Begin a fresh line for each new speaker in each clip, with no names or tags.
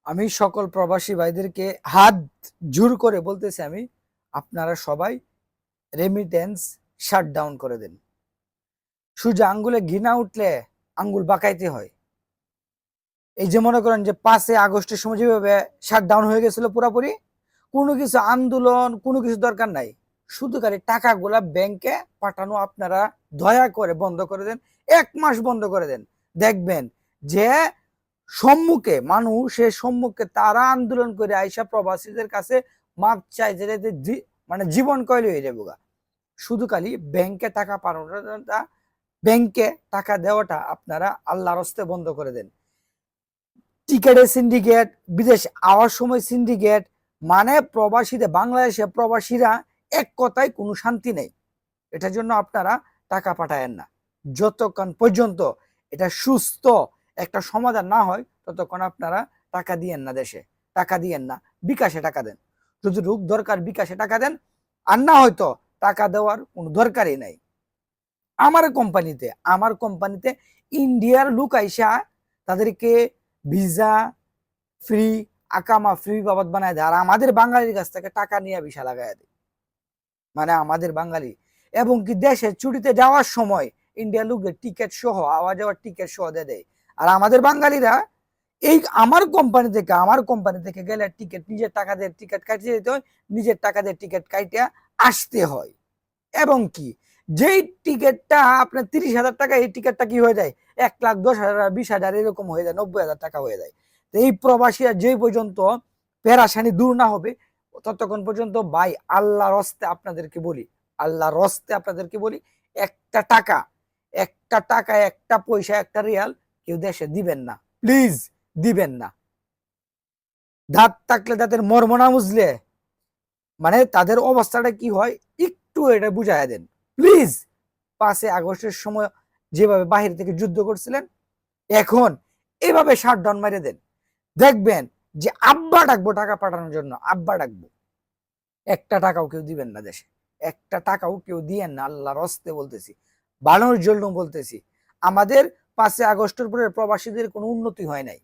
আমি সকল প্রবাসী ভাইদেরকে হাত জোর করে বলতেছি, আপনারা সবাই রেমিটেন্স শাটডাউন করে দেন। সোজা আঙ্গুলে ঘৃণা উঠলে আঙ্গুল বাঁকাইতে হয়। এই যে মনে করেন যে 5 আগস্টের সময় যেভাবে শাটডাউন হয়ে গেছিল পুরোপুরি, কোনো কিছু আন্দোলন কোনো কিছু দরকার নাই, শুধু খালি টাকাগুলা ব্যাংকে পাঠানো আপনারা দয়া করে বন্ধ করে দেন। 1 মাস বন্ধ করে দেন, দেখবেন যে সম্মুখে মানুষের সম্মুখে তারা আন্দোলন করে আইসা প্রবাসীদের কাছে মাপ চাই, যেটাতে মানে জীবন কয়লে হয়ে যাবো। শুধু খালি ব্যাংকে টাকা পাঠানোটা, ব্যাংকে টাকা দেওয়াটা আপনারা আল্লাহর হস্তে বন্ধ করে দেন। টিকেটের সিন্ডিকেট, বিদেশ আওয়ার সময় সিন্ডিকেট, মানে প্রবাসীদের, বাংলাদেশে প্রবাসীরা এক কথায় কোনো শান্তি নেই। এটার জন্য আপনারা টাকা পাঠায়েন না যতক্ষণ পর্যন্ত এটা সুস্থ একটা সমাধান না হয়, ততক্ষণ আপনারা টাকা দিয়েন না, দেশে টাকা দিয়েন না, বিকাশে টাকা দেন। যদি রূপ দরকার বিকাশে টাকা দেন, আর না হয়তো টাকা দেওয়ার কোনো দরকারই নাই। আমার কোম্পানিতে ইন্ডিয়ার লোক আইসা তাদেরকে ভিসা ফ্রি, আকামা ফ্রি বাবদ বানায় দেয়, আর আমাদের বাঙালির কাছ থেকে টাকা নিয়ে ভিসা লাগাই দেয়। মানে আমাদের বাঙালি, এবং কি দেশে ছুটিতে যাওয়ার সময় ইন্ডিয়ার লোকদের টিকিট সহ, আওয়া যাওয়ার টিকিট সহ দিয়ে দেয়। আর আমাদের বাঙালিরা এই আমার কোম্পানি থেকে গেলে টিকিট নিজের টাকা দিয়ে টিকিট কাটিয়ে দিতে হয়, নিজের টাকা দিয়ে টিকিট কাটিয়ে আসতে হয়। এবং কি যেই টিকিটটা আপনার 30,000 টাকা, এই টিকিটটা কি হয়ে যায় 1,10,000, 20,000 এরকম হয়ে যায়, 90,000 টাকা হয়ে যায়। তো এই প্রবাসীরা যে পর্যন্ত পেরাশানি দূর না হবে, ততক্ষণ পর্যন্ত ভাই আল্লাহর হস্তে আপনাদেরকে বলি, একটা টাকা, একটা পয়সা, একটা রিয়াল কেউ দেশে দিবেন না, প্লিজ দিবেন না। দাঁত থাকলে দাঁতের মর্ম না বুঝলে মানে তাদের অবস্থাটা কি হয় একটু এটা বুঝাইয়া দেন প্লিজ। 5 আগস্টের সময় যেভাবে বাহির থেকে যুদ্ধ করছিলেন, এখন এভাবে শাটডাউন মেরে দেন, দেখবেন যে আব্বা ডাকবো টাকা পাঠানোর জন্য, আব্বা ডাকবো। একটা টাকাও কেউ দিবেন না দেশে, একটা টাকাও কেউ দিয়েন না, আল্লাহর হস্তে বলতেছি, বানানোর জন্য বলতেছি। আমাদের 5 আগস্টের পরে প্রবাসীদের কোনো উন্নতি হয় নাই।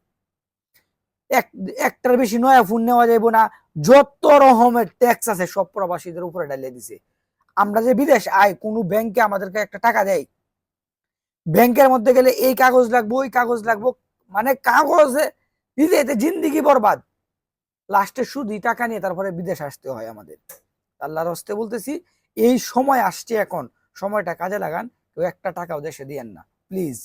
একটার বেশি নয়া ফোন নেওয়া যাইব না, যত রকমের ট্যাক্স আছে সব প্রবাসীদের উপরে ঢালিয়ে দিছে। আমরা যে বিদেশ আয়, কোনো ব্যাংকে আমাদেরকে একটা টাকা দেয়, ব্যাংকের মধ্যে গেলে এই কাগজ লাগবো ওই কাগজ লাগবো, মানে কাগজে দিতে এতে জিন্দিগি বরবাদ, লাস্টে শুধু টাকা নিয়ে তারপরে বিদেশ আসতে হয় আমাদের। আল্লাহর হস্তে বলতেছি, এই সময় আসছে, এখন সময়টা কাজে লাগান, কেউ একটা টাকাও দেশে দিয়েন না প্লিজ।